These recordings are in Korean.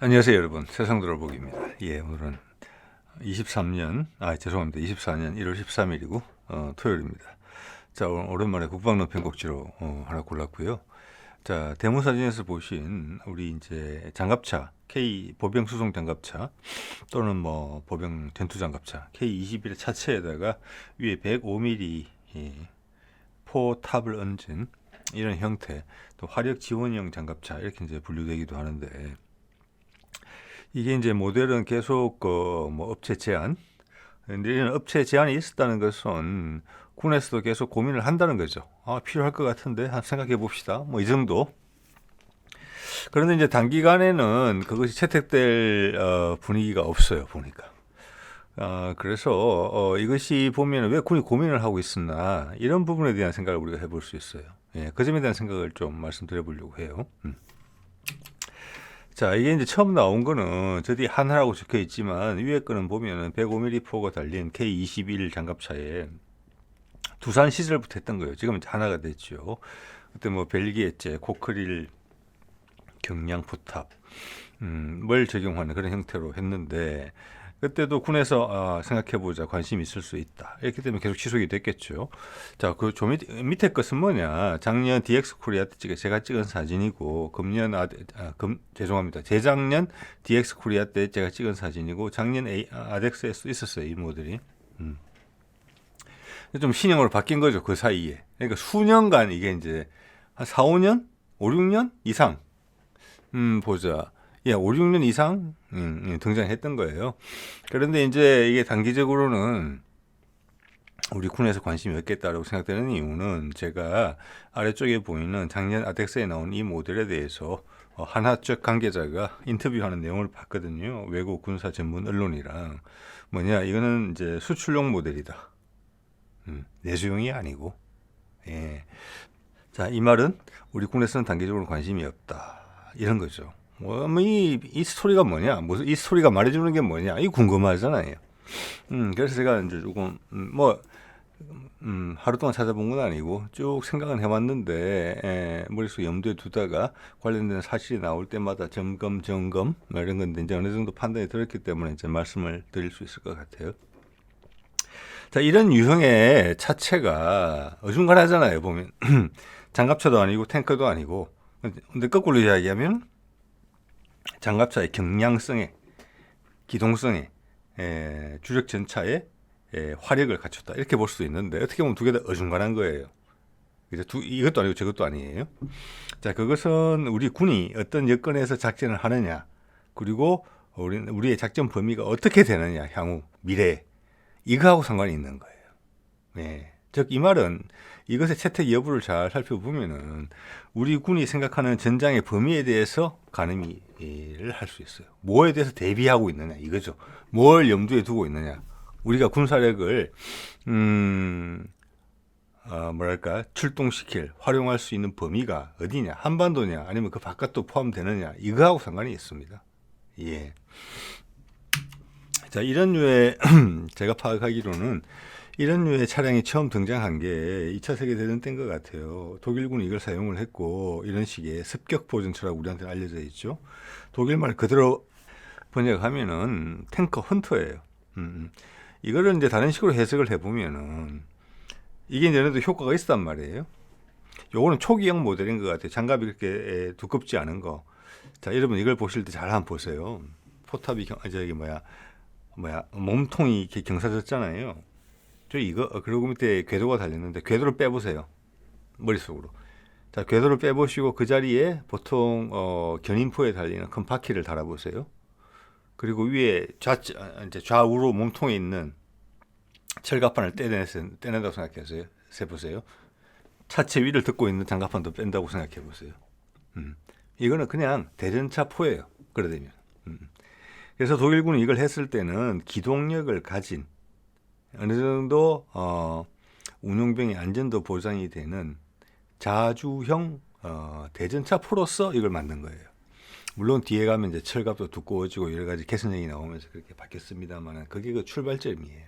안녕하세요 여러분, 세상 들어보기입니다. 예, 오늘은 24년 1월 13일이고 토요일입니다. 자, 오랜만에 국방론 편곡지로 하나 골랐고요. 자, 데모 사진에서 보신 우리 이제 장갑차 K 보병 수송 장갑차 또는 뭐 보병 전투 장갑차 K21의 차체에다가 위에 105mm 포탑을 얹은 이런 형태, 또 화력 지원형 장갑차 이렇게 이제 분류되기도 하는데, 이게 이제 모델은 계속 뭐 업체 제한, 근데 이런 업체 제한이 있었다는 것은 군에서도 계속 고민을 한다는 거죠. 아, 필요할 것 같은데 한번 생각해 봅시다. 뭐 이 정도. 그런데 이제 단기간에는 그것이 채택될 분위기가 없어요, 보니까. 그래서 이것이 보면 왜 군이 고민을 하고 있었나, 이런 부분에 대한 생각을 우리가 해볼 수 있어요. 예, 그 점에 대한 생각을 좀 말씀드려 보려고 해요. 자, 이게 이제 처음 나온 거는 저 뒤에 하나라고 적혀 있지만 위에 거는 보면은 105mm 포가 달린 K21 장갑차에 두산 시절부터 했던 거예요. 지금 이제 하나가 됐죠. 그때 뭐 벨기에제, 코크릴 경량 포탑, 뭘 적용하는 그런 형태로 했는데, 그때도 군에서 생각해보자, 관심이 있을 수 있다, 이렇게 되면 계속 지속이 됐겠죠. 자, 그 조 밑에 것은 뭐냐, 작년 DX 코리아 때 제가 찍은 사진이고, 죄송합니다, 재작년 DX 코리아 때 제가 찍은 사진이고, 작년 아덱스에서 있었어요, 이 모델이. 좀 신형으로 바뀐 거죠, 그 사이에. 그러니까 수년간 이게 이제 한 4, 5년? 5, 6년 이상, 보자. 예, 5, 6년 이상 등장했던 거예요. 그런데 이제 이게 단기적으로는 우리 군에서 관심이 없겠다라고 생각되는 이유는, 제가 아래쪽에 보이는 작년 아덱스에 나온 이 모델에 대해서 하나 쪽 관계자가 인터뷰하는 내용을 봤거든요. 외국 군사 전문 언론이랑. 뭐냐, 이거는 이제 수출용 모델이다. 내수용이 아니고. 예. 자, 이 말은 우리 군에서는 단기적으로 관심이 없다, 이런 거죠. 이 스토리가 뭐냐, 무슨 이 스토리가 말해주는 게 뭐냐, 이 궁금하잖아요. 그래서 제가 이제 조금 하루 동안 찾아본 건 아니고 쭉 생각은 해왔는데, 머릿속 염두에 두다가 관련된 사실이 나올 때마다 점검 뭐 이런 건데, 이제 어느 정도 판단이 들었기 때문에 이제 말씀을 드릴 수 있을 것 같아요. 자, 이런 유형의 차체가 어중간하잖아요, 보면. 장갑차도 아니고 탱커도 아니고. 근데 거꾸로 이야기하면 장갑차의 경량성에, 기동성에, 주력 전차의 화력을 갖췄다, 이렇게 볼 수도 있는데, 어떻게 보면 두 개 다 어중간한 거예요. 이것도 아니고 저것도 아니에요. 자, 그것은 우리 군이 어떤 여건에서 작전을 하느냐, 그리고 우리의 작전 범위가 어떻게 되느냐, 향후 미래에, 이거하고 상관이 있는 거예요. 네. 즉, 이 말은 이것의 채택 여부를 잘 살펴보면은 우리 군이 생각하는 전장의 범위에 대해서 가늠을 할 수 있어요. 뭐에 대해서 대비하고 있느냐, 이거죠. 뭘 염두에 두고 있느냐. 우리가 군사력을 출동시킬, 활용할 수 있는 범위가 어디냐, 한반도냐, 아니면 그 바깥도 포함되느냐, 이거하고 상관이 있습니다. 예. 자, 이런 류의 제가 파악하기로는 이런 류의 차량이 처음 등장한 게 2차 세계대전 때인 것 같아요. 독일군이 이걸 사용을 했고, 이런 식의 습격 보전차라고 우리한테 알려져 있죠. 독일말 그대로 번역하면은 탱커 헌터예요. 이거를 이제 다른 식으로 해석을 해보면은 이게 이제 어느 효과가 있단 말이에요. 요거는 초기형 모델인 것 같아요. 장갑이 그렇게 두껍지 않은 거. 자, 여러분 이걸 보실 때 잘 한번 보세요. 포탑이 몸통이 이렇게 경사졌잖아요. 그리고 밑에 궤도가 달렸는데, 궤도를 빼보세요, 머릿속으로. 자, 궤도를 빼보시고 그 자리에 보통 견인포에 달리는 큰 바퀴를 달아보세요. 그리고 위에 좌우로 몸통에 있는 철갑판을 떼낸다고 생각해보세요. 세보세요. 차체 위를 덮고 있는 장갑판도 뺀다고 생각해보세요. 이거는 그냥 대전차 포예요, 그러되면. 그래서 독일군이 이걸 했을 때는 기동력을 가진, 어느 정도 운용병의 안전도 보장이 되는 자주형 대전차 포로서 이걸 만든 거예요. 물론 뒤에 가면 이제 철갑도 두꺼워지고 여러 가지 개선형이 나오면서 그렇게 바뀌었습니다만, 그게 그 출발점이에요.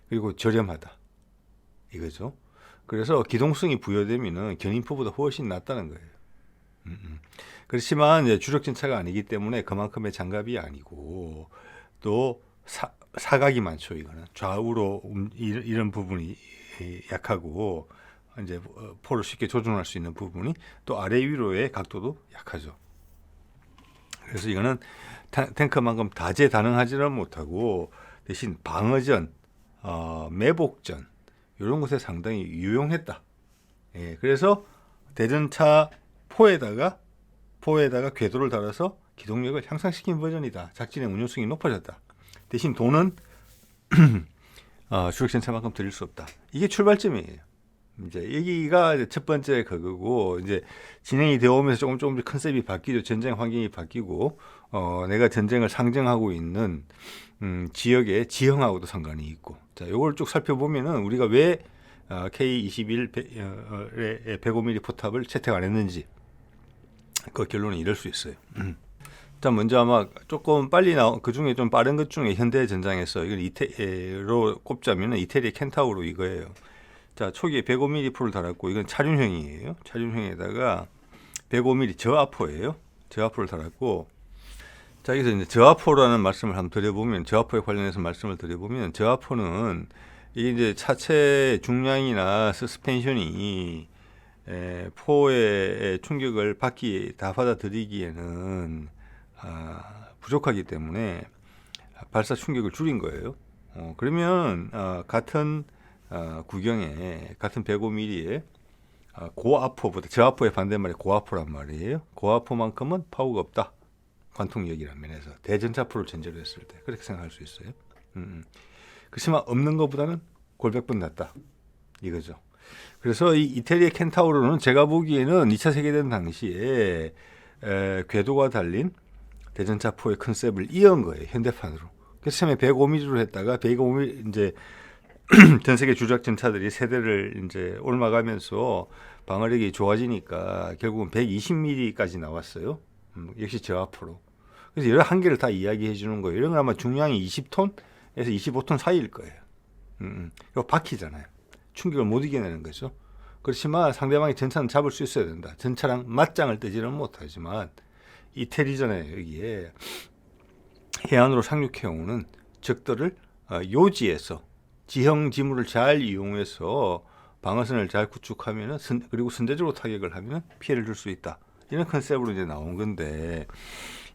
그리고 저렴하다, 이거죠. 그래서 기동성이 부여되면은 견인포보다 훨씬 낫다는 거예요. 그렇지만 이제 주력 전차가 아니기 때문에 그만큼의 장갑이 아니고 또 사각이 많죠. 이거는 좌우로 이런 부분이 약하고 이제 포를 쉽게 조준할 수 있는 부분이 또 아래 위로의 각도도 약하죠. 그래서 이거는 탱크만큼 다재다능하지는 못하고 대신 방어전, 매복전 이런 것에 상당히 유용했다. 예, 그래서 대전차 포에다가 궤도를 달아서 기동력을 향상시킨 버전이다. 작전의 운용성이 높아졌다. 대신 돈은 주력 전차만큼 드릴 수 없다. 이게 출발점이에요. 이제 여기가 첫 번째 그거고 이제 진행이 되어 오면서 조금씩 컨셉이 바뀌죠. 전쟁 환경이 바뀌고 내가 전쟁을 상정하고 있는 지역의 지형하고도 상관이 있고 자, 요걸 쭉 살펴보면은 우리가 왜 K21 105mm 포탑을 채택 안 했는지 그 결론이 이럴 수 있어요. 자, 먼저 아마 조금 빨리 나온 그 중에 좀 빠른 것 중에 현대 전장에서 이걸 이태로 꼽자면은 이태리의 켄타우로 이거예요. 자, 초기에 105mm 포를 달았고 이건 차륜형이에요. 차륜형에다가 105mm 저하포예요. 저하포를 달았고 자, 여기서 이제 저하포라는 말씀을 한번 드려보면 저하포에 관련해서 말씀을 드려보면 저하포는 이게 이제 차체 중량이나 서스펜션이 포의 충격을 다 받아들이기에는 부족하기 때문에 발사 충격을 줄인 거예요. 그러면 같은 구경에 같은 105mm의 고아포보다 저아포의 반대말이 고아포란 말이에요. 고아포만큼은 파워가 없다. 관통력이라는 면에서 대전차포를 전제로 했을 때 그렇게 생각할 수 있어요. 그렇지만 없는 것보다는 골백번 낫다 이거죠. 그래서 이 이태리의 켄타우로는 제가 보기에는 2차 세계대전 당시에 궤도가 달린 대전차포의 컨셉을 이은 거예요. 현대판으로. 그래서 처음에 105mm로 했다가 105mm 이제 전 세계 주력 전차들이 세대를 이제 옮아가면서 방어력이 좋아지니까 결국은 120mm까지 나왔어요. 역시 저하포로. 그래서 여러 한계를 다 이야기해 주는 거예요. 이런 건 아마 중량이 20톤에서 25톤 사이일 거예요. 이거 바퀴잖아요. 충격을 못 이겨내는 거죠. 그렇지만 상대방이 전차는 잡을 수 있어야 된다. 전차랑 맞짱을 뜨지는 못하지만 이태리전에 여기에 해안으로 상륙해오는 적들을 요지에서 지형 지물을 잘 이용해서 방어선을 잘 구축하면은 그리고 선제적으로 타격을 하면 피해를 줄 수 있다. 이런 컨셉으로 이제 나온 건데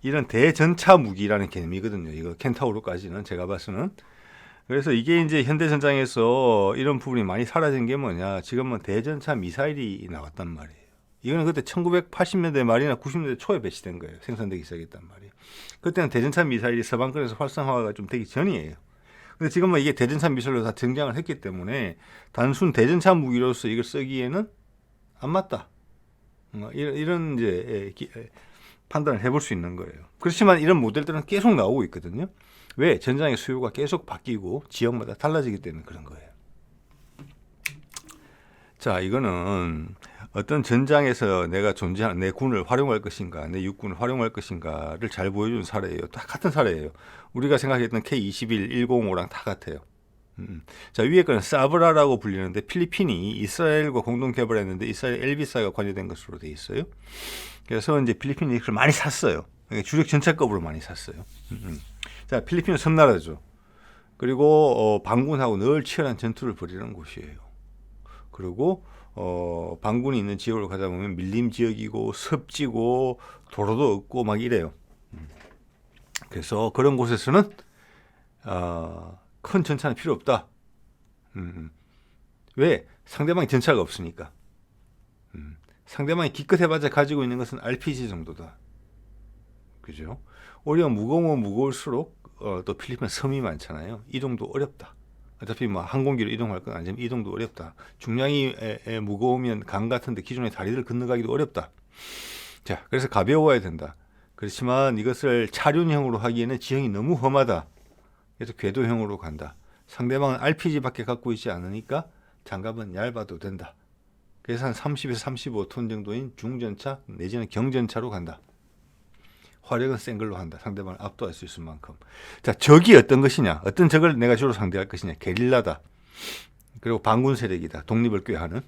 이런 대전차 무기라는 개념이거든요. 이거 켄타우로까지는 제가 봐서는. 그래서 이게 이제 현대 전장에서 이런 부분이 많이 사라진 게 뭐냐? 지금은 대전차 미사일이 나왔단 말이에요. 이거는 그때 1980년대 말이나 90년대 초에 배치된 거예요. 생산되기 시작했단 말이에요. 그때는 대전차 미사일이 서방권에서 활성화가 좀 되기 전이에요. 근데 지금은 이게 대전차 미사일로 다 등장을 했기 때문에 단순 대전차 무기로서 이걸 쓰기에는 안 맞다. 이런 이제 판단을 해볼 수 있는 거예요. 그렇지만 이런 모델들은 계속 나오고 있거든요. 왜? 전장의 수요가 계속 바뀌고 지역마다 달라지기 때문에 그런 거예요. 자, 이거는 어떤 전장에서 내가 존재하는 내 군을 활용할 것인가, 내 육군을 활용할 것인가를 잘 보여주는 사례예요. 다 같은 사례예요. 우리가 생각했던 K21, 105랑 다 같아요. 자, 위에 거는 사브라라고 불리는데 필리핀이 이스라엘과 공동 개발했는데 이스라엘 엘비사가 관여된 것으로 돼 있어요. 그래서 이제 필리핀이 그걸 많이 샀어요. 주력 전차급으로 많이 샀어요. 자, 필리핀은 섬나라죠. 그리고 반군하고 늘 치열한 전투를 벌이는 곳이에요. 그리고 반군이 있는 지역으로 가다 보면 밀림 지역이고 습지고 도로도 없고 막 이래요. 그래서 그런 곳에서는 큰 전차는 필요 없다. 왜? 상대방이 전차가 없으니까. 상대방이 기껏 해봤자 가지고 있는 것은 RPG 정도다. 그죠? 오히려 무거우면 무거울수록 또 필리핀은 섬이 많잖아요. 이동도 어렵다. 어차피 뭐 항공기로 이동할 건 아니지만 이동도 어렵다. 중량이 무거우면 강 같은데 기존의 다리를 건너가기도 어렵다. 자, 그래서 가벼워야 된다. 그렇지만 이것을 차륜형으로 하기에는 지형이 너무 험하다. 그래서 궤도형으로 간다. 상대방은 RPG밖에 갖고 있지 않으니까 장갑은 얇아도 된다. 그래서 한 30에서 35톤 정도인 중전차 내지는 경전차로 간다. 화력은 센 걸로 한다. 상대방을 압도할 수 있을 만큼. 자, 적이 어떤 것이냐? 어떤 적을 내가 주로 상대할 것이냐? 게릴라다. 그리고 반군 세력이다. 독립을 꾀하는.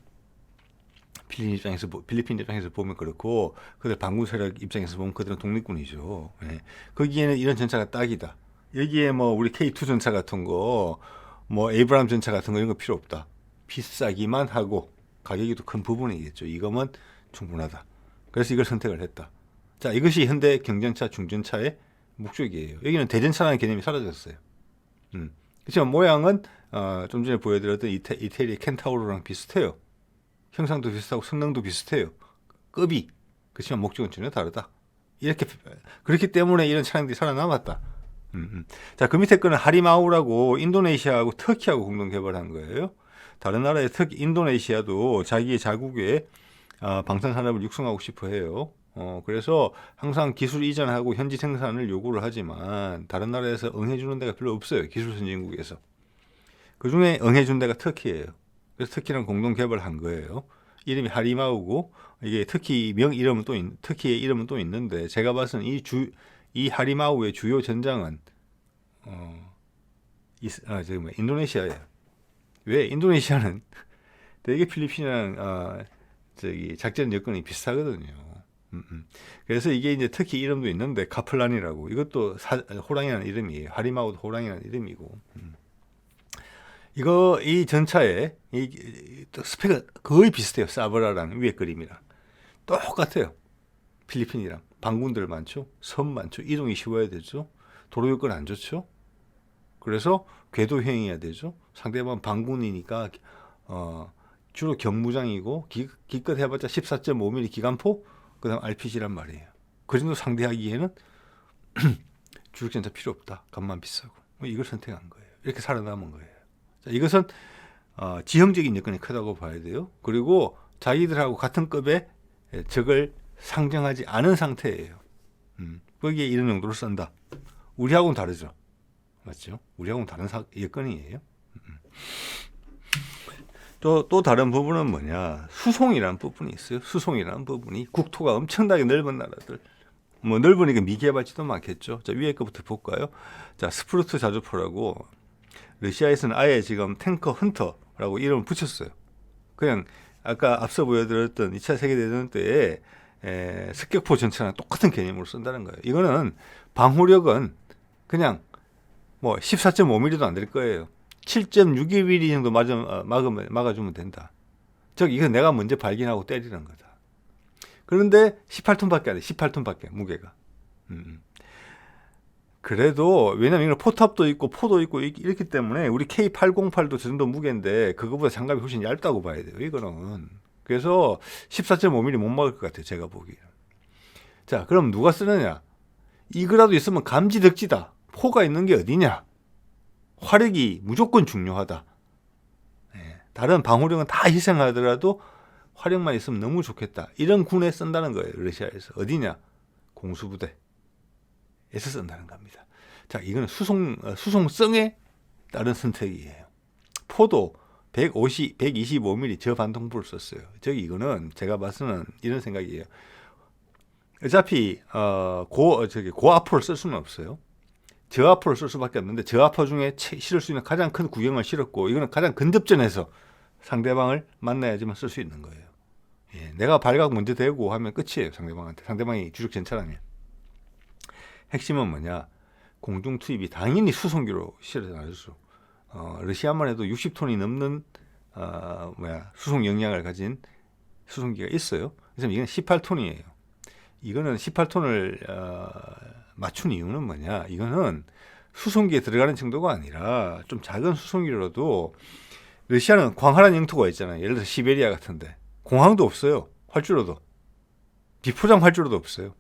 필리핀 입장에서 보면 그렇고, 그들 반군 세력 입장에서 보면 그들은 독립군이죠. 예. 거기에는 이런 전차가 딱이다. 여기에 뭐 우리 K2 전차 같은 거, 뭐 에이브람 전차 같은 거 이런 거 필요 없다. 비싸기만 하고 가격이 또 큰 부분이겠죠. 이거면 충분하다. 그래서 이걸 선택을 했다. 자, 이것이 현대 경전차, 중전차의 목적이에요. 여기는 대전차라는 개념이 사라졌어요. 그렇지만 모양은 좀 전에 보여드렸던 이태리의 켄타우로랑 비슷해요. 형상도 비슷하고 성능도 비슷해요. 급이. 그렇지만 목적은 전혀 다르다. 이렇게 그렇기 때문에 이런 차량들이 살아남았다. 자, 그 밑에 거는 하리마우라고 인도네시아하고 터키하고 공동 개발한 거예요. 다른 나라의 특히 인도네시아도 자기의 자국에 방산 산업을 육성하고 싶어 해요. 그래서 항상 기술 이전하고 현지 생산을 요구를 하지만 다른 나라에서 응해주는 데가 별로 없어요. 기술 선진국에서. 그 중에 응해준 데가 터키예요. 그래서 터키랑 공동 개발한 거예요. 이름이 하리마우고 이게 터키의 이름은 또 있는데 제가 봐서는 이 하리마우의 주요 전장은 인도네시아예요. 왜? 인도네시아는 되게 필리핀이랑 작전 여건이 비슷하거든요. 그래서 이게 이제 터키 이름도 있는데 카플란이라고 이것도 호랑이라는 이름이에요. 하리마우도 호랑이라는 이름이고. 이 전차에 스펙은 거의 비슷해요. 사브라랑 위에 그림이랑 똑같아요. 필리핀이랑 반군들 많죠. 섬 많죠. 이동이 쉬워야 되죠. 도로 여건 안 좋죠. 그래서 궤도형이어야 되죠. 상대방 반군이니까 주로 경무장이고 기껏 해봤자 14.5mm 기관포 그다음 RPG란 말이에요. 그 정도 상대하기에는 주력전차 필요 없다. 값만 비싸고 이걸 선택한 거예요. 이렇게 살아남은 거예요. 자, 이것은 지형적인 여건이 크다고 봐야 돼요. 그리고 자기들하고 같은 급의 적을 상정하지 않은 상태예요. 거기에 이런 용도를 쓴다. 우리하고는 다르죠. 맞죠? 우리하고는 다른 여건이에요. 또 다른 부분은 뭐냐? 수송이라는 부분이 있어요. 수송이라는 부분이 국토가 엄청나게 넓은 나라들. 뭐 넓으니까 미개발지도 많겠죠. 자, 위에 거부터 볼까요? 자, 스프루트 자주포라고 러시아에서는 아예 지금 탱커 헌터라고 이름을 붙였어요. 그냥 아까 앞서 보여드렸던 2차 세계대전 때에 습격포 전차랑 똑같은 개념으로 쓴다는 거예요. 이거는 방호력은 그냥 뭐 14.5mm도 안 될 거예요. 7.61mm 정도 막아주면 된다. 즉 이건 내가 먼저 발견하고 때리는 거다. 그런데 18톤밖에 안 돼. 18톤밖에 무게가. 그래도 왜냐면 이건 포탑도 있고 포도 있고 이렇기 때문에 우리 K808도 저 정도 무게인데 그거보다 장갑이 훨씬 얇다고 봐야 돼요. 이거는. 그래서 14.5mm 못 막을 것 같아요. 제가 보기에. 자, 그럼 누가 쓰느냐? 이거라도 있으면 감지덕지다. 포가 있는 게 어디냐? 화력이 무조건 중요하다. 다른 방호력은 다 희생하더라도 화력만 있으면 너무 좋겠다. 이런 군에 쓴다는 거예요. 러시아에서. 어디냐? 공수부대에서 쓴다는 겁니다. 자, 이거는 수송성에 따른 선택이에요. 포도 125mm 저반동포를 썼어요. 이거는 제가 봐서는 이런 생각이에요. 어차피 고압포를 쓸 수는 없어요. 저압포를 쓸 수밖에 없는데 저압포 중에 실을 수 있는 가장 큰 구경을 실었고 이거는 가장 근접전에서 상대방을 만나야지만 쓸 수 있는 거예요. 내가 발각 먼저 대고 하면 끝이에요. 상대방한테. 상대방이 주력 전차라면. 핵심은 뭐냐? 공중 투입이 당연히 수송기로 실어져 나가죠. 러시아만 해도 60톤이 넘는 수송 역량을 가진 수송기가 있어요. 그래서 이건 18톤이에요. 이거는 18톤을 맞춘 이유는 뭐냐? 이거는 수송기에 들어가는 정도가 아니라 좀 작은 수송기로도 러시아는 광활한 영토가 있잖아요. 예를 들어서 시베리아 같은데 공항도 없어요. 활주로도 비포장 활주로도 없어요.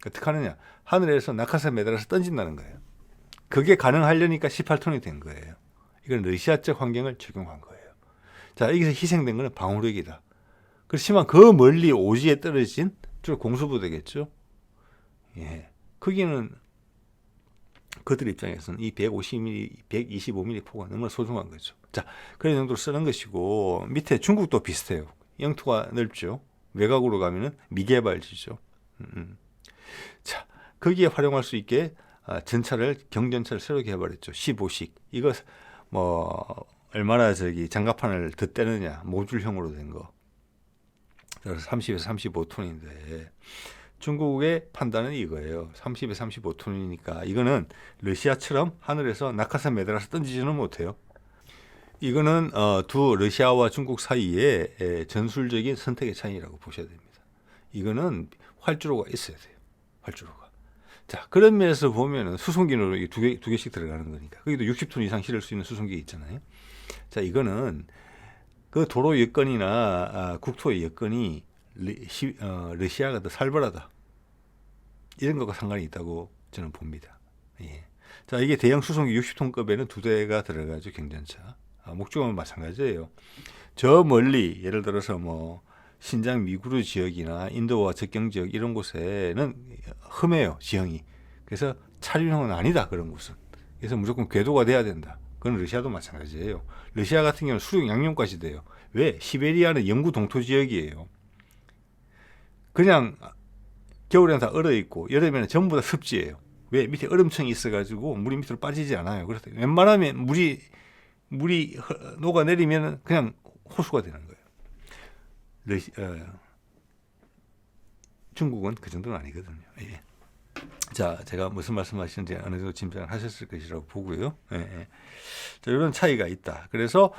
어떻게 하느냐? 하늘에서 낙하산 매달아서 던진다는 거예요. 그게 가능하려니까 18톤이 된 거예요. 이건 러시아적 환경을 적용한 거예요. 자, 여기서 희생된 거는 방호력이다. 그렇지만 그 멀리 오지에 떨어진 주로 공수부대겠죠. 거기는 그들 입장에서는 이 150mm, 125mm 포가 너무나 소중한 거죠. 자, 그런 정도로 쓰는 것이고 밑에 중국도 비슷해요. 영토가 넓죠. 외곽으로 가면은 미개발지죠. 자, 거기에 활용할 수 있게 경전차를 새로 개발했죠. 15식. 이거 뭐 얼마나 장갑판을 덧대느냐 모듈형으로 된 거. 따라서 30에서 35톤인데 중국의 판단은 이거예요. 30에서 35톤이니까 이거는 러시아처럼 하늘에서 낙하산 매달아서 던지지는 못해요. 이거는 두 러시아와 중국 사이에 전술적인 선택의 차이라고 보셔야 됩니다. 이거는 활주로가 있어야 돼요. 활주로가. 자, 그런 면에서 보면은 수송기는 두 개씩 들어가는 거니까. 거기도 60톤 이상 실을 수 있는 수송기 있잖아요. 자, 이거는 그 도로 여건이나 국토의 여건이 러시아가 더 살벌하다. 이런 것과 상관이 있다고 저는 봅니다. 예. 자, 이게 대형 수송기 60톤급에는 2대가 들어가죠, 경전차. 목적은 마찬가지예요. 저 멀리 예를 들어서 뭐 신장 미구르 지역이나 인도와 접경 지역 이런 곳에는 험해요, 지형이. 그래서 차륜형은 아니다, 그런 곳은. 그래서 무조건 궤도가 돼야 된다. 그건 러시아도 마찬가지예요. 러시아 같은 경우는 수륙 양용까지 돼요. 왜? 시베리아는 영구 동토 지역이에요. 그냥 겨울에는 다 얼어 있고 여름에는 전부 다 습지예요. 왜? 밑에 얼음층이 있어가지고 물이 밑으로 빠지지 않아요. 그래서 웬만하면 물이 녹아내리면 그냥 호수가 되는 거예요. 중국은 그 정도는 아니거든요. 예. 자, 제가 무슨 말씀하시는지 어느 정도 짐작을 하셨을 것이라고 보고요. 예. 자, 이런 차이가 있다. 그래서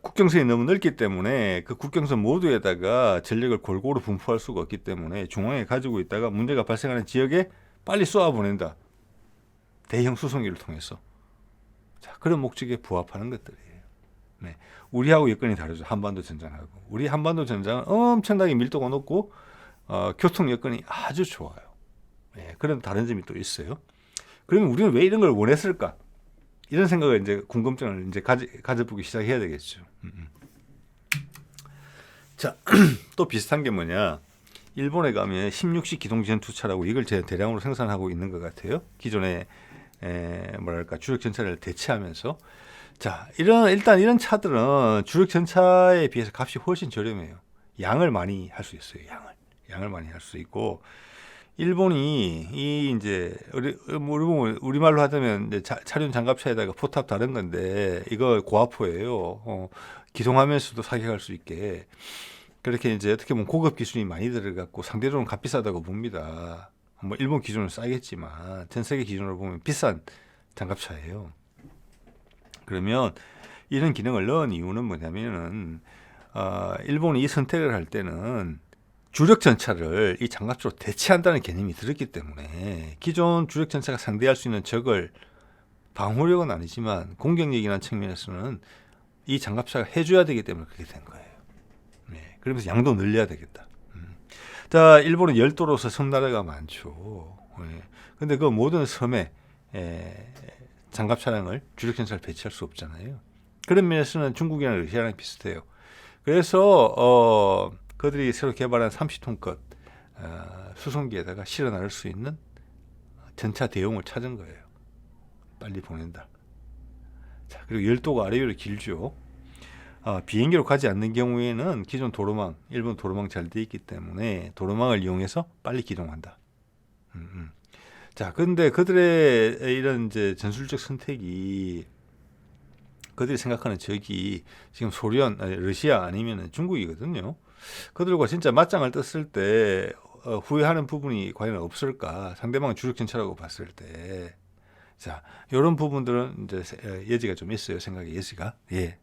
국경선이 너무 넓기 때문에 그 국경선 모두에다가 전력을 골고루 분포할 수가 없기 때문에 중앙에 가지고 있다가 문제가 발생하는 지역에 빨리 쏘아보낸다. 대형 수송기를 통해서. 자, 그런 목적에 부합하는 것들이에요. 네. 우리하고 여건이 다르죠. 한반도 전장하고. 우리 한반도 전장은 엄청나게 밀도가 높고 교통 여건이 아주 좋아요. 네. 그런 다른 점이 또 있어요. 그러면 우리는 왜 이런 걸 원했을까? 이런 생각을 이제 궁금증을 이제 가져보기 시작해야 되겠죠. 자, 또 비슷한 게 뭐냐? 일본에 가면 16식 기동 전투차라고 이걸 제 대량으로 생산하고 있는 것 같아요. 기존에 뭐랄까 주력 전차를 대체하면서. 자, 일단 이런 차들은 주력 전차에 비해서 값이 훨씬 저렴해요. 양을 많이 할 수 있어요. 양을 많이 할 수 있고. 일본이 이제 우리말로 하자면 이제 차륜 장갑차에다가 포탑 다른 건데 이거 고압포예요. 기동하면서도 사격할 수 있게 그렇게 이제 어떻게 보면 고급 기술이 많이 들어갔고 상대적으로 값비싸다고 봅니다. 뭐 일본 기준으로 싸겠지만 전 세계 기준으로 보면 비싼 장갑차예요. 그러면 이런 기능을 넣은 이유는 뭐냐면은 일본이 이 선택을 할 때는 주력 전차를 이 장갑차로 대체한다는 개념이 들었기 때문에 기존 주력 전차가 상대할 수 있는 적을 방어력은 아니지만 공격력이라는 측면에서는 이 장갑차가 해줘야 되기 때문에 그렇게 된 거예요. 네, 그러면서 양도 늘려야 되겠다. 자, 일본은 열도로서 섬나라가 많죠. 네, 근데 그 모든 섬에 장갑 차량을 주력 전차를 배치할 수 없잖아요. 그런 면에서는 중국이랑 러시아랑 비슷해요. 그래서 그들이 새로 개발한 30톤급 수송기에다가 실어 나를 수 있는 전차 대용을 찾은 거예요. 빨리 보낸다. 자, 그리고 열도가 아래위로 길죠. 비행기로 가지 않는 경우에는 기존 도로망, 일본 도로망 잘 돼 있기 때문에 도로망을 이용해서 빨리 기동한다. 자, 근데 그들의 이런 이제 전술적 선택이 그들이 생각하는 적이 지금 소련, 러시아 아니면 중국이거든요. 그들과 진짜 맞짱을 떴을 때 후회하는 부분이 과연 없을까? 상대방은 주력 전차라고 봤을 때, 자, 이런 부분들은 이제 예지가 좀 있어요. 생각의 예지가. 예.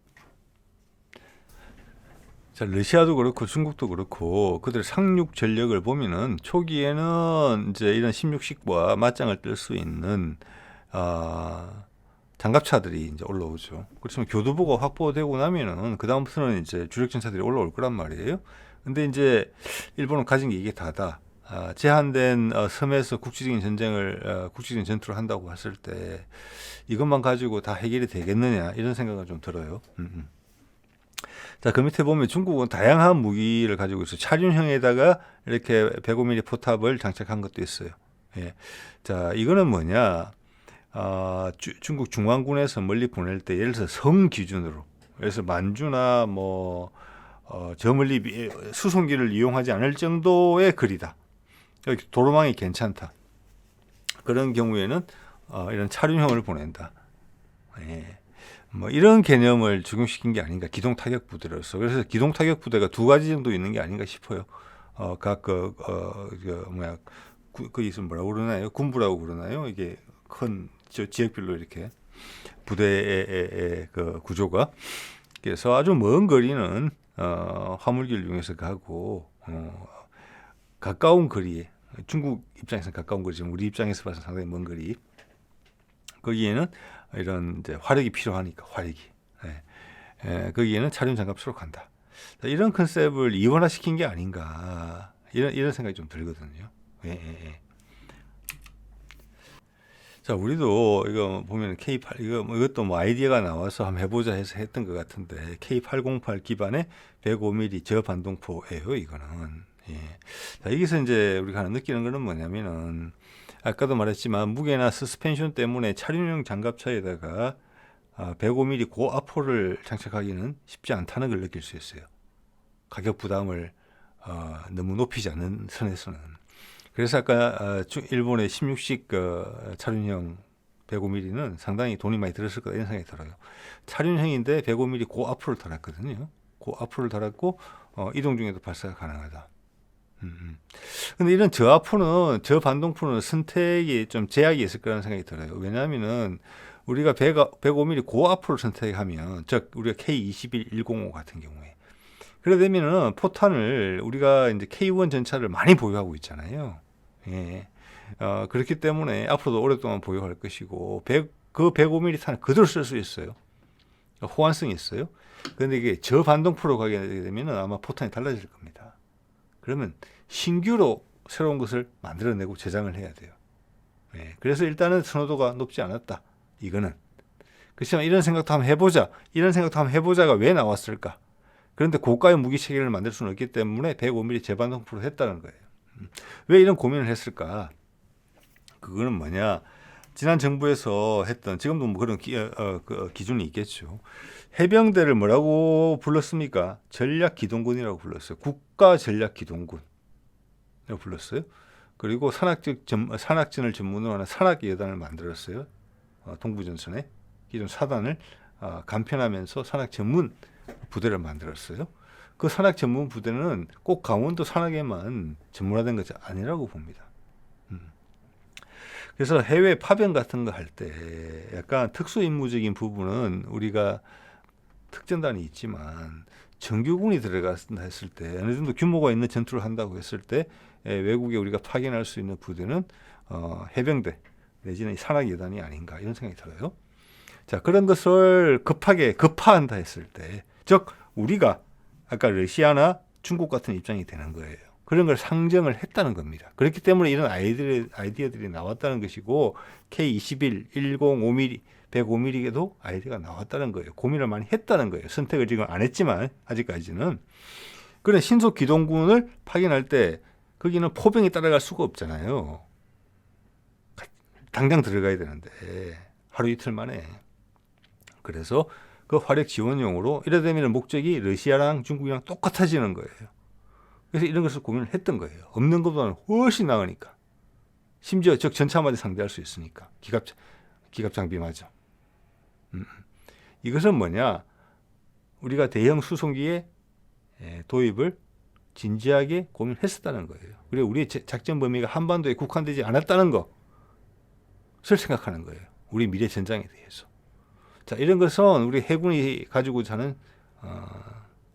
자, 러시아도 그렇고 중국도 그렇고 그들 상륙 전력을 보면은 초기에는 이제 이런 16식과 맞짱을 뜰 수 있는 장갑차들이 이제 올라오죠. 그렇지만 교두보가 확보되고 나면은 그 다음부터는 이제 주력 전차들이 올라올 거란 말이에요. 근데 이제 일본은 가진 게 이게 다다. 제한된 섬에서 국지적인 전투를 한다고 했을 때 이것만 가지고 다 해결이 되겠느냐 이런 생각은 좀 들어요. 자, 그 밑에 보면 중국은 다양한 무기를 가지고 있어요. 차륜형에다가 이렇게 105mm 포탑을 장착한 것도 있어요. 예. 자, 이거는 뭐냐? 중국 중앙군에서 멀리 보낼 때 예를 들어서 성 기준으로, 그래서 만주나 뭐 저 멀리 수송기를 이용하지 않을 정도의 거리다. 도로망이 괜찮다. 그런 경우에는 이런 차륜형을 보낸다. 예. 뭐 이런 개념을 적용시킨 게 아닌가, 기동 타격 부대로서. 그래서 기동 타격 부대가 두 가지 정도 있는 게 아닌가 싶어요. 그 있으면 뭐라고 그러나요? 군부라고 그러나요? 이게 큰 지역별로 이렇게 부대의 그 구조가. 그래서 아주 먼 거리는 화물기를 이용해서 가고, 가까운 거리에, 중국 입장에서는 가까운 거리지만 우리 입장에서 봐서 상당히 먼 거리, 거기에는 이런 이제 화력이 필요하니까, 거기에는 차륜 장갑 수록한다. 이런 컨셉을 이원화시킨 게 아닌가, 이런 생각이 좀 들거든요. 자, 우리도 이거 보면 K8, 이것도 뭐 아이디어가 나와서 한번 해보자 해서 했던 것 같은데, K808 기반의 105mm 저반동포예요, 이거는. 자, 여기서 이제 우리가 하나 느끼는 거는 뭐냐면은, 아까도 말했지만 무게나 서스펜션 때문에 차륜형 장갑차에다가 105mm 고압포를 장착하기는 쉽지 않다는 걸 느낄 수 있어요. 가격 부담을 너무 높이지 않는 선에서는. 그래서 아까 일본의 16식 차륜형 105mm는 상당히 돈이 많이 들었을 거다, 이런 생각이 들어요. 차륜형인데 105mm 고압포를 달았거든요. 고압포를 달았고 이동 중에도 발사가 가능하다. 근데 이런 저반동포는 선택이 좀 제약이 있을 거라는 생각이 들어요. 왜냐하면은 우리가 105mm 고압포를 선택하면, 즉 우리가 K21105 같은 경우에, 그래 되면은 포탄을 우리가 이제 K1 전차를 많이 보유하고 있잖아요. 그렇기 때문에 앞으로도 오랫동안 보유할 것이고, 그 105mm 탄을 그대로 쓸 수 있어요. 호환성이 있어요. 그런데 이게 저반동포로 가게 되면은 아마 포탄이 달라질 겁니다. 그러면 신규로 새로운 것을 만들어내고 제작을 해야 돼요. 그래서 일단은 선호도가 높지 않았다, 이거는. 그렇지만 이런 생각도 한번 해보자가 왜 나왔을까? 그런데 고가의 무기 체계를 만들 수는 없기 때문에 105mm 저반동포로 했다는 거예요. 왜 이런 고민을 했을까? 그거는 뭐냐? 지난 정부에서 했던, 지금도 뭐 그런 기준이 있겠죠. 해병대를 뭐라고 불렀습니까? 전략기동군이라고 불렀어요. 국가전략기동군이라고 불렀어요. 그리고 산악전을 전문으로 하는 산악여단을 만들었어요. 동부전선에 기존 사단을 간편하면서 산악 전문 부대를 만들었어요. 그 산악 전문 부대는 꼭 강원도 산악에만 전문화된 것이 아니라고 봅니다. 그래서 해외 파병 같은 거 할 때 약간 특수임무적인 부분은 우리가 특전단이 있지만, 정규군이 들어갔다 했을 때, 어느 정도 규모가 있는 전투를 한다고 했을 때 외국에 우리가 파견할 수 있는 부대는 해병대 내지는 산악여단이 아닌가, 이런 생각이 들어요. 자, 그런 것을 급파한다 했을 때, 즉 우리가 아까 러시아나 중국 같은 입장이 되는 거예요. 그런 걸 상정을 했다는 겁니다. 그렇기 때문에 이런 아이디어들이 나왔다는 것이고, K21, 105mm, 105mm에도 아이디어가 나왔다는 거예요. 고민을 많이 했다는 거예요. 선택을 지금 안 했지만 아직까지는. 그런 신속 기동군을 파견할 때 거기는 포병이 따라갈 수가 없잖아요. 당장 들어가야 되는데 하루 이틀 만에. 그래서 그 화력 지원용으로, 이래 되면 목적이 러시아랑 중국이랑 똑같아지는 거예요. 그래서 이런 것을 고민을 했던 거예요. 없는 것보다는 훨씬 나으니까. 심지어 적 전차마저 상대할 수 있으니까. 기갑 장비마저. 이것은 뭐냐? 우리가 대형 수송기의 도입을 진지하게 고민했었다는 거예요. 그리고 우리의 작전 범위가 한반도에 국한되지 않았다는 것을 생각하는 거예요. 우리 미래 전장에 대해서. 자, 이런 것은 우리 해군이 가지고자 하는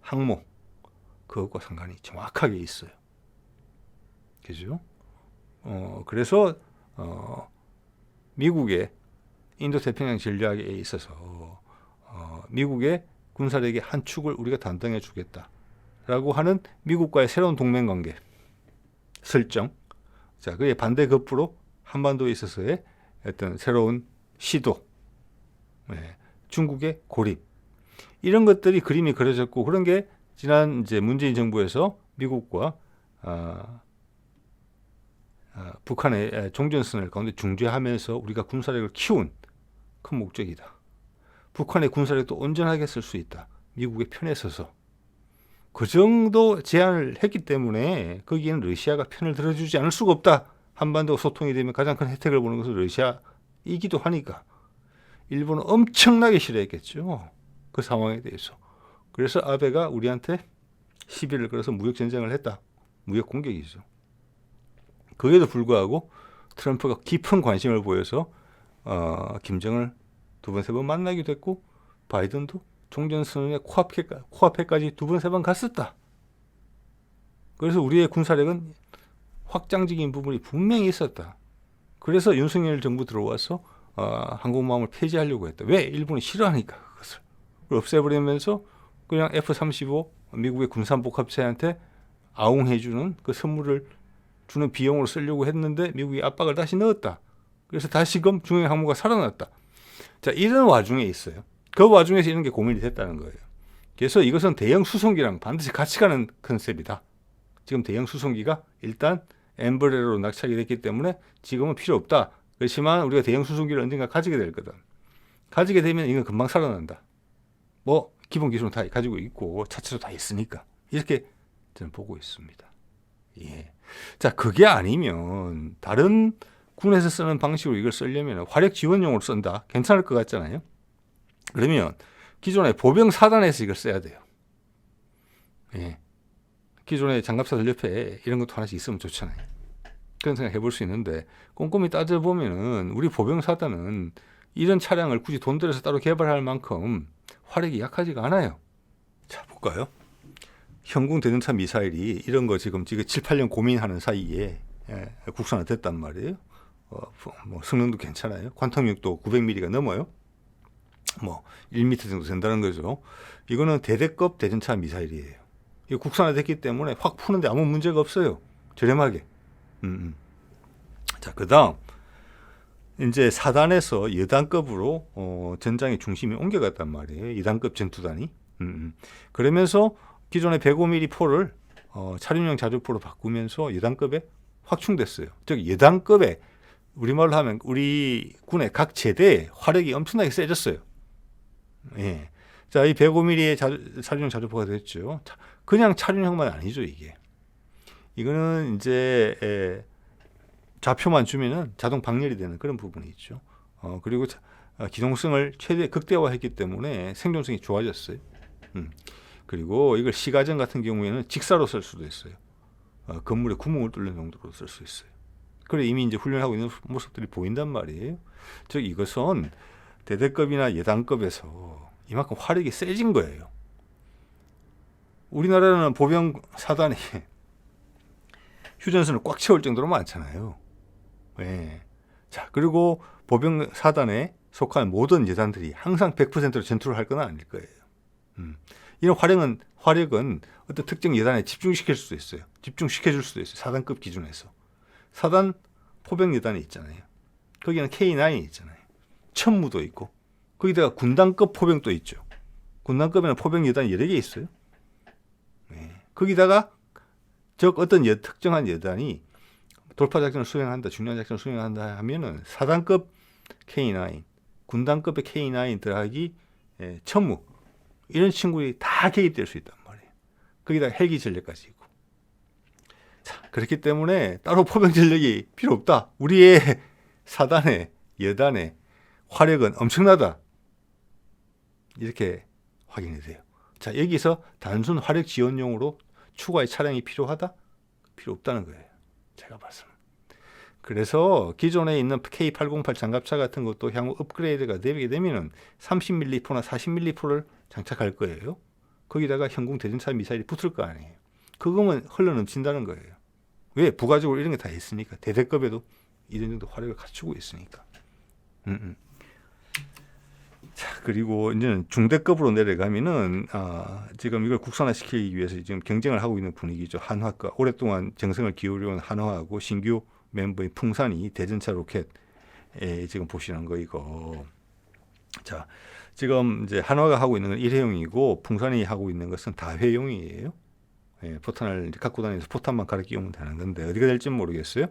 항모, 그것과 상관이 정확하게 있어요. 그죠? 그래서 미국의 인도태평양 전략에 있어서 미국의 군사력의 한 축을 우리가 담당해 주겠다라고 하는 미국과의 새로운 동맹관계 설정. 자, 그에 반대급부로 한반도에 있어서의 어떤 새로운 시도, 중국의 고립, 이런 것들이 그림이 그려졌고, 그런 게 지난 이제 문재인 정부에서 미국과 북한의 종전선을 가운데 중재하면서 우리가 군사력을 키운 큰 목적이다. 북한의 군사력도 온전하게 쓸 수 있다. 미국의 편에 서서. 그 정도 제안을 했기 때문에 거기에는 러시아가 편을 들어주지 않을 수가 없다. 한반도 소통이 되면 가장 큰 혜택을 보는 것은 러시아이기도 하니까. 일본은 엄청나게 싫어했겠죠. 그 상황에 대해서. 그래서 아베가 우리한테 시비를 걸어서 무역 전쟁을 했다. 무역 공격이죠. 그에도 불구하고 트럼프가 깊은 관심을 보여서 김정을 두 번, 세 번 만나기도 했고 바이든도 종전선언의 코앞에까지 두 번, 세 번 갔었다. 그래서 우리의 군사력은 확장적인 부분이 분명히 있었다. 그래서 윤석열 정부 들어와서 항공모함을 폐지하려고 했다. 왜? 일본이 싫어하니까 그것을 없애버리면서 그냥 F-35 미국의 군산복합체한테 아웅해주는 그 선물을 주는 비용으로 쓰려고 했는데 미국이 압박을 다시 넣었다. 그래서 다시금 중형 항모가 살아났다. 자, 이런 와중에 있어요. 그 와중에서 이런 게 고민이 됐다는 거예요. 그래서 이것은 대형 수송기랑 반드시 같이 가는 컨셉이다. 지금 대형 수송기가 일단 엠브레로 낙찰이 됐기 때문에 지금은 필요 없다. 그렇지만 우리가 대형 수송기를 언젠가 가지게 될 거다. 가지게 되면 이건 금방 살아난다. 뭐 기본 기술은 다 가지고 있고 차체도 다 있으니까 이렇게 저는 보고 있습니다. 예. 자, 그게 아니면 다른 군에서 쓰는 방식으로 이걸 쓰려면 화력 지원용으로 쓴다. 괜찮을 것 같잖아요. 그러면 기존의 보병 사단에서 이걸 써야 돼요. 예. 기존의 장갑차들 옆에 이런 것도 하나씩 있으면 좋잖아요. 그런 생각 해볼 수 있는데 꼼꼼히 따져보면은 우리 보병 사단은 이런 차량을 굳이 돈 들여서 따로 개발할 만큼 화력이 약하지가 않아요. 자, 볼까요? 현궁 대전차 미사일이 이런 거 지금 7, 8년 고민하는 사이에 국산화됐단 말이에요. 뭐 성능도 괜찮아요. 관통력도 900mm가 넘어요. 뭐 1m 정도 된다는 거죠. 이거는 대대급 대전차 미사일이에요. 이거 국산화됐기 때문에 확 푸는데 아무 문제가 없어요. 저렴하게. 자, 그다음 이제 4단에서 여단급으로 전장의 중심이 옮겨갔단 말이에요. 2단급 전투단이. 그러면서 기존의 105mm 포를 차륜형 자주포로 바꾸면서 여단급에 확충됐어요. 즉 여단급에 우리말로 하면 우리 군의 각 제대에 화력이 엄청나게 세졌어요. 예. 자, 이 105mm의 차륜형 자주포가 됐죠. 그냥 차륜형만 아니죠, 이게. 이거는 이제 좌표만 주면은 자동 방열이 되는 그런 부분이 있죠. 그리고 기동성을 최대 극대화했기 때문에 생존성이 좋아졌어요. 그리고 이걸 시가전 같은 경우에는 직사로 쓸 수도 있어요. 건물에 구멍을 뚫는 정도로 쓸 수 있어요. 그래 이미 이제 훈련하고 있는 모습들이 보인단 말이에요. 즉 이것은 대대급이나 예단급에서 이만큼 화력이 세진 거예요. 우리나라는 보병 사단이 휴전선을 꽉 채울 정도로 많잖아요. 네. 자, 그리고 보병 사단에 속한 모든 예단들이 항상 100%로 전투를 할 건 아닐 거예요. 이런 화력은 어떤 특정 예단에 집중시킬 수도 있어요. 집중시켜줄 수도 있어요. 사단급 기준에서. 사단 포병 예단이 있잖아요. 거기는 K9이 있잖아요. 천무도 있고 거기다가 군단급 포병도 있죠. 군단급에는 포병 예단이 여러 개 있어요. 네. 거기다가 어떤 특정한 예단이 돌파작전을 수행한다, 중요한 작전을 수행한다 하면은 사단급 K9, 군단급의 K9 더하기 천무 이런 친구들이 다 개입될 수 있단 말이에요. 거기다가 헬기 전력까지 있고. 자, 그렇기 때문에 따로 포병 전력이 필요 없다. 우리의 사단의 여단의 화력은 엄청나다. 이렇게 확인이 돼요. 자, 여기서 단순 화력 지원용으로 추가의 차량이 필요하다? 필요 없다는 거예요. 제가 봤을 때. 그래서 기존에 있는 K808 장갑차 같은 것도 향후 업그레이드가 되게 되면은 30mm 포나 40mm 포를 장착할 거예요. 거기다가 현궁 대전차 미사일이 붙을 거 아니에요. 그거면 흘러넘친다는 거예요. 왜? 부가적으로 이런 게 다 있으니까. 대대급에도 이런 정도 화력을 갖추고 있으니까. 자, 그리고 이제는 중대급으로 내려가면은 지금 이걸 국산화시키기 위해서 지금 경쟁을 하고 있는 분위기죠. 한화과 오랫동안 정성을 기울여온 한화하고 신규 멤버인 풍산이 대전차 로켓에 지금 보시는 거 이거. 자, 지금 이제 한화가 하고 있는 건 1회용이고 풍산이 하고 있는 것은 다회용이에요. 예, 포탄을 갖고 다니면서 포탄만 갈아 끼우면 되는 건데 어디가 될지는 모르겠어요.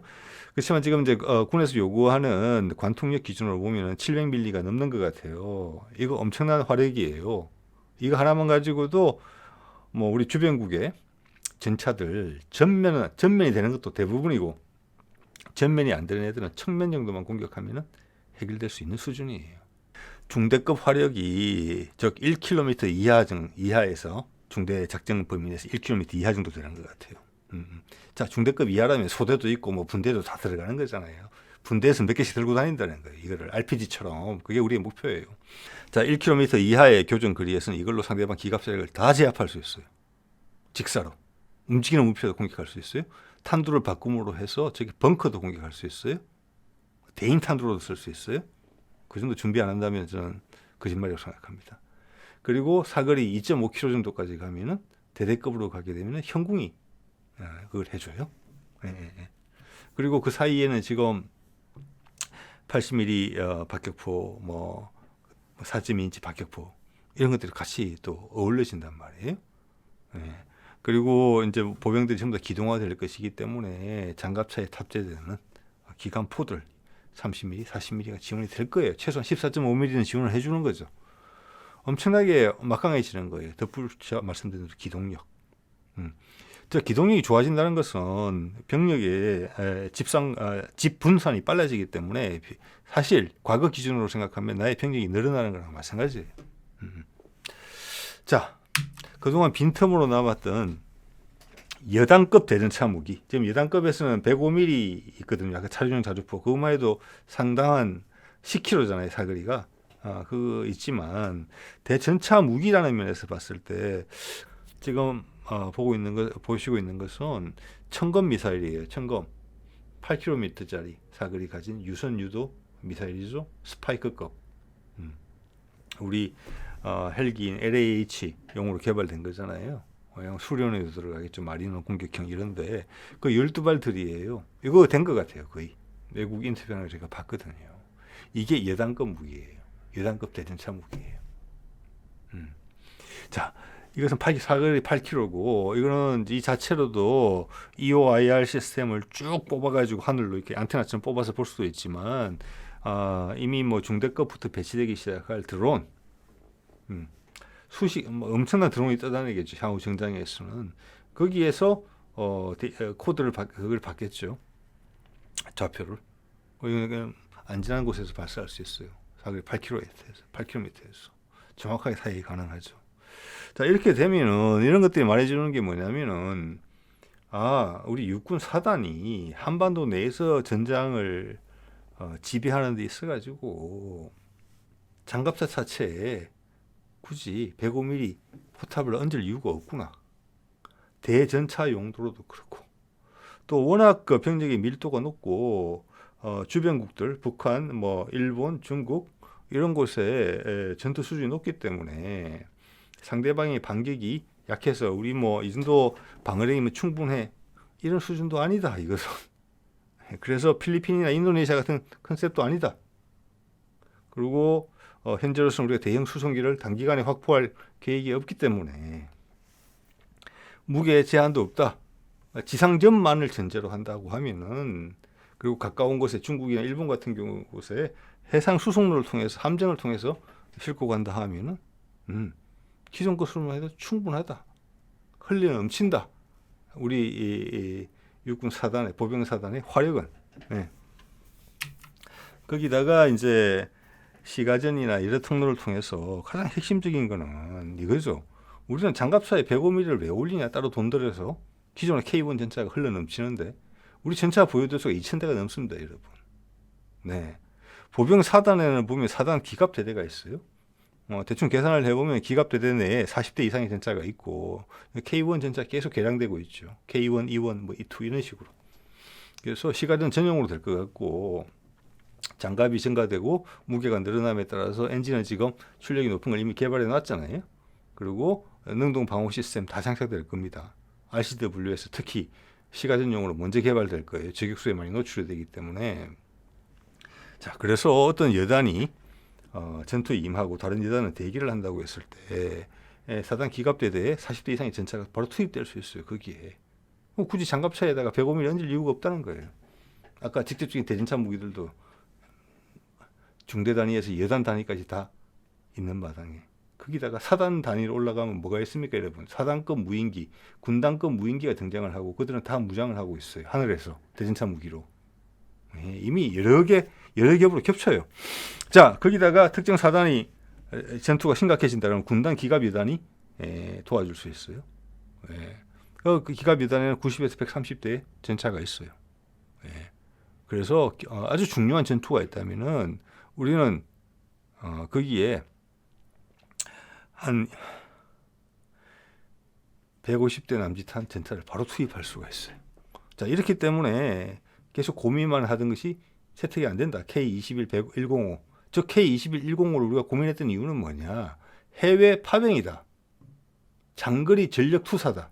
그렇지만 지금 이제 군에서 요구하는 관통력 기준으로 보면은 700mm가 넘는 것 같아요. 이거 엄청난 화력이에요. 이거 하나만 가지고도 뭐 우리 주변국의 전차들 전면이 되는 것도 대부분이고 전면이 안 되는 애들은 측면 정도만 공격하면은 해결될 수 있는 수준이에요. 중대급 화력이 즉 1km 이하에서 중대 작전 범위 내에서 1km 이하 정도 되는 것 같아요. 자, 중대급 이하라면 소대도 있고 뭐 분대도 다 들어가는 거잖아요. 분대에서 몇 개씩 들고 다닌다는 거예요. 이거를 RPG처럼. 그게 우리의 목표예요. 자, 1km 이하의 교전 거리에서는 이걸로 상대방 기갑 세력을 다 제압할 수 있어요. 직사로. 움직이는 무표도 공격할 수 있어요. 탄두를 바꿈으로 해서 저기 벙커도 공격할 수 있어요. 대인 탄두로도 쓸 수 있어요. 그 정도 준비 안 한다면 저는 거짓말이라고 생각합니다. 그리고 사거리 2.5km 정도까지 가면은 대대급으로 가게 되면 현궁이 그걸 해줘요. 그리고 그 사이에는 지금 80mm 박격포, 뭐 4.2인치 박격포 이런 것들이 같이 또 어울려진단 말이에요. 그리고 이제 보병들이 전부 다 기동화될 것이기 때문에 장갑차에 탑재되는 기관포들 30mm, 40mm가 지원이 될 거예요. 최소한 14.5mm는 지원을 해주는 거죠. 엄청나게 막강해지는 거예요. 덧붙여 말씀드린 기동력. 저 기동력이 좋아진다는 것은 병력의 집 분산이 빨라지기 때문에 사실 과거 기준으로 생각하면 나의 병력이 늘어나는 거랑 마찬가지예요. 자, 그동안 빈틈으로 남았던 여단급 대전차 무기. 지금 여단급에서는 105mm 있거든요. 아까 차륜형 자주포. 그것만 해도 상당한 10km잖아요, 사거리가. 그거 있지만 대전차 무기라는 면에서 봤을 때 지금 보시고 있는 것은 청검 미사일이에요. 청검 8km짜리 사거리 가진 유선 유도 미사일이죠. 스파이크급. 우리 헬기인 LAH용으로 개발된 거잖아요. 수련에도 들어가겠죠. 마리너 공격형 이런데 그 12발들이에요. 이거 된 것 같아요. 거의. 외국 인터뷰를 제가 봤거든요. 이게 여단급 무기예요. 여단급 대전차 무기예요. 자, 이것은 사거리 8km고 이거는 이 자체로도 EOIR 시스템을 쭉 뽑아가지고 하늘로 이렇게 안테나처럼 뽑아서 볼 수도 있지만 이미 뭐 중대급부터 배치되기 시작할 드론 엄청난 드론이 떠다니겠죠. 향후 정장에서는 거기에서 코드를 그걸 받겠죠. 좌표를. 이거는 안전한 곳에서 발사할 수 있어요. 사거리 8km에서 정확하게 사격이 가능하죠. 자, 이렇게 되면은 이런 것들이 말해주는 게 뭐냐면은 우리 육군 사단이 한반도 내에서 전장을 지배하는 데 있어가지고 장갑차 차체에 굳이 105mm 포탑을 얹을 이유가 없구나. 대전차 용도로도 그렇고 또 워낙 그 병력의 밀도가 높고 주변국들 북한, 뭐 일본, 중국 이런 곳에 전투 수준이 높기 때문에 상대방의 반격이 약해서 우리 뭐 이 정도 방어력이면 충분해 이런 수준도 아니다 이것은. 그래서 필리핀이나 인도네시아 같은 컨셉도 아니다. 그리고 현재로서는 우리가 대형 수송기를 단기간에 확보할 계획이 없기 때문에 무게 제한도 없다. 지상전만을 전제로 한다고 하면은 그리고 가까운 곳에 중국이나 일본 같은 경우 곳에 해상 수송로를 통해서 함정을 통해서 싣고 간다 하면은 기존 것으로만 해도 충분하다. 흘려 넘친다. 우리 이 육군 사단의 보병 사단의 화력은. 거기다가 이제 시가전이나 이런 통로를 통해서 가장 핵심적인 거는 이거죠. 우리는 장갑차에 105mm를 왜 올리냐 따로 돈 들여서 기존의 K1 전차가 흘러 넘치는데 우리 전차 보유도수가 2,000대가 넘습니다, 여러분. 네. 보병 사단에는 보면 사단 기갑 대대가 있어요. 대충 계산을 해보면 기갑 대대 내에 40대 이상의 전차가 있고 K1 전차 계속 개량되고 있죠. K1, E1, 뭐 E2 이런 식으로. 그래서 시가전 전용으로 될 것 같고 장갑이 증가되고 무게가 늘어남에 따라서 엔진은 지금 출력이 높은 걸 이미 개발해 놨잖아요. 그리고 능동 방호 시스템 다 장착될 겁니다. RCW에서 특히 시가전용으로 먼저 개발될 거예요. 저격수에 많이 노출이 되기 때문에. 자, 그래서 어떤 여단이 전투에 임하고 다른 여단은 대기를 한다고 했을 때 사단 기갑대대에 40대 이상의 전차가 바로 투입될 수 있어요. 거기에. 굳이 장갑차에다가 105mm 얹을 이유가 없다는 거예요. 아까 직접적인 대전차 무기들도 중대 단위에서 여단 단위까지 다 있는 마당에 거기다가 사단 단위로 올라가면 뭐가 있습니까, 여러분? 사단급 무인기, 군단급 무인기가 등장을 하고 그들은 다 무장을 하고 있어요. 하늘에서 대전차 무기로. 이미 여러 개 여러 겹으로 겹쳐요. 자, 거기다가 특정 사단이 전투가 심각해진다 그러면 군단 기갑여단이 도와줄 수 있어요. 그 기갑여단에는 90에서 130대의 전차가 있어요. 그래서 아주 중요한 전투가 있다면은 우리는 거기에 한 150대 남짓한 전차를 바로 투입할 수가 있어요. 자, 이렇기 때문에 계속 고민만 하던 것이 채택이 안 된다. K21-105. 저 K21-105를 우리가 고민했던 이유는 뭐냐? 해외 파병이다. 장거리 전력 투사다.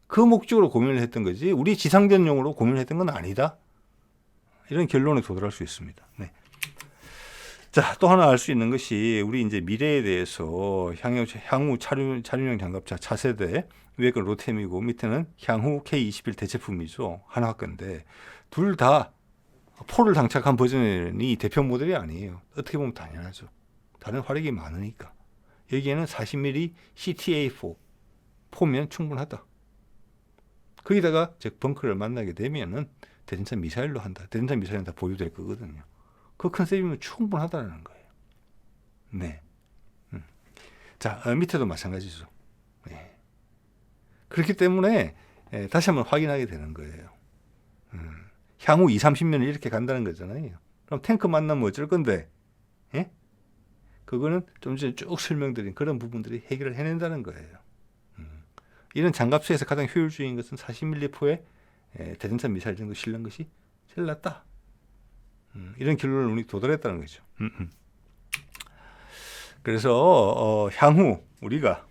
그 목적으로 고민을 했던 거지 우리 지상전용으로 고민을 했던 건 아니다. 이런 결론에 도달할 수 있습니다. 네. 자, 또 하나 알 수 있는 것이 우리 이제 미래에 대해서 향후 차륜형 장갑차 차세대 위에 건 로템이고 밑에는 향후 K21 대체품이죠. 한화 건데 둘 다 포를 장착한 버전이 대표 모델이 아니에요. 어떻게 보면 당연하죠. 다른 화력이 많으니까. 여기에는 40mm CTA4 포면 충분하다. 거기다가 즉 벙커를 만나게 되면은 대전차 미사일로 한다. 대전차 미사일은 다 보유될 거거든요. 그 컨셉이면 충분하다는 거예요. 네. 자, 밑에도 마찬가지죠. 네. 그렇기 때문에 다시 한번 확인하게 되는 거예요. 향후 20, 30년을 이렇게 간다는 거잖아요. 그럼 탱크 만나면 어쩔 건데? 예? 그거는 좀 전에 쭉 설명드린 그런 부분들이 해결을 해낸다는 거예요. 이런 장갑차에서 가장 효율적인 것은 40mm 포의 대전차 미사일 정도 실는 것이 제일 낫다. 이런 결론을 우리 도달했다는 거죠. 그래서 향후 우리가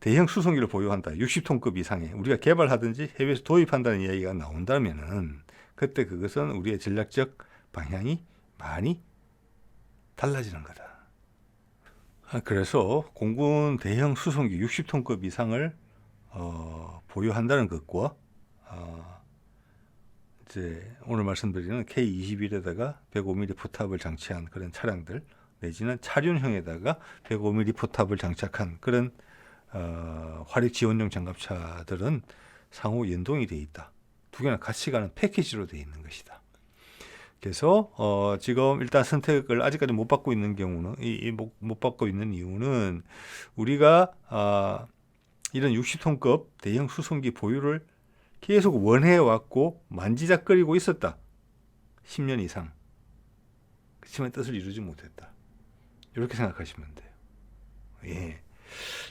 대형 수송기를 보유한다. 60톤급 이상의 우리가 개발하든지 해외에서 도입한다는 이야기가 나온다면은 그때 그것은 우리의 전략적 방향이 많이 달라지는 거다. 그래서 공군 대형 수송기 60톤급 이상을 보유한다는 것과 이제 오늘 말씀드리는 K21에다가 105mm 포탑을 장치한 그런 차량들 내지는 차륜형에다가 105mm 포탑을 장착한 그런 화력 지원용 장갑차들은 상호 연동이 되어 있다. 두 개나 같이 가는 패키지로 되어 있는 것이다. 그래서 지금 일단 선택을 아직까지 못 받고 있는 경우는 못 받고 있는 이유는 우리가 이런 60톤급 대형 수송기 보유를 계속 원해왔고 만지작거리고 있었다. 10년 이상. 그렇지만 뜻을 이루지 못했다. 이렇게 생각하시면 돼요. 예.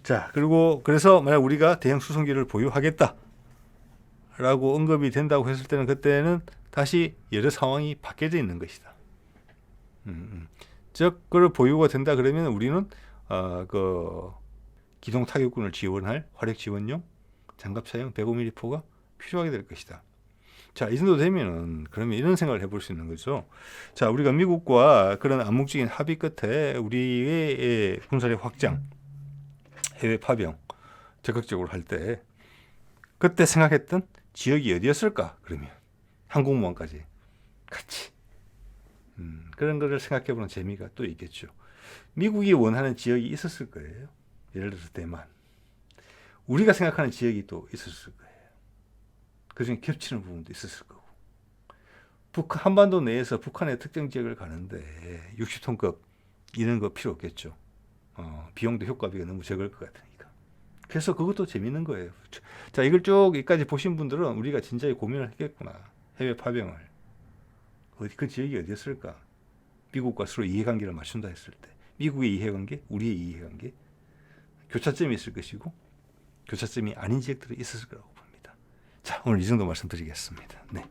자, 그리고 그래서 만약 우리가 대형 수송기를 보유하겠다 라고 언급이 된다고 했을 때는 그때는 다시 여러 상황이 바뀌어져 있는 것이다. 즉, 그걸 보유가 된다 그러면 우리는 그 기동 타격군을 지원할 화력 지원용 장갑차용 105mm 포가 필요하게 될 것이다. 자, 이 정도 되면은 그러면 이런 생각을 해볼 수 있는 거죠. 자, 우리가 미국과 그런 암묵적인 합의 끝에 우리의 군사력 확장, 해외 파병 적극적으로 할 때 그때 생각했던 지역이 어디였을까? 그러면 항공모함까지 같이 그런 거를 생각해보는 재미가 또 있겠죠. 미국이 원하는 지역이 있었을 거예요. 예를 들어서 대만. 우리가 생각하는 지역이 또 있었을 거예요. 그중에 겹치는 부분도 있었을 거고. 한반도 내에서 북한의 특정 지역을 가는데 60톤급 이런 거 필요 없겠죠. 비용도 효과비가 너무 적을 것 같으니까. 그래서 그것도 재밌는 거예요. 자, 이걸 쭉 여기까지 보신 분들은 우리가 진작에 고민을 했겠구나. 해외 파병을. 그 지역이 어디였을까? 미국과 서로 이해관계를 맞춘다 했을 때. 미국의 이해관계, 우리의 이해관계. 교차점이 있을 것이고 교차점이 아닌 지역들이 있었을 거라고 봅니다. 자, 오늘 이 정도 말씀드리겠습니다. 네.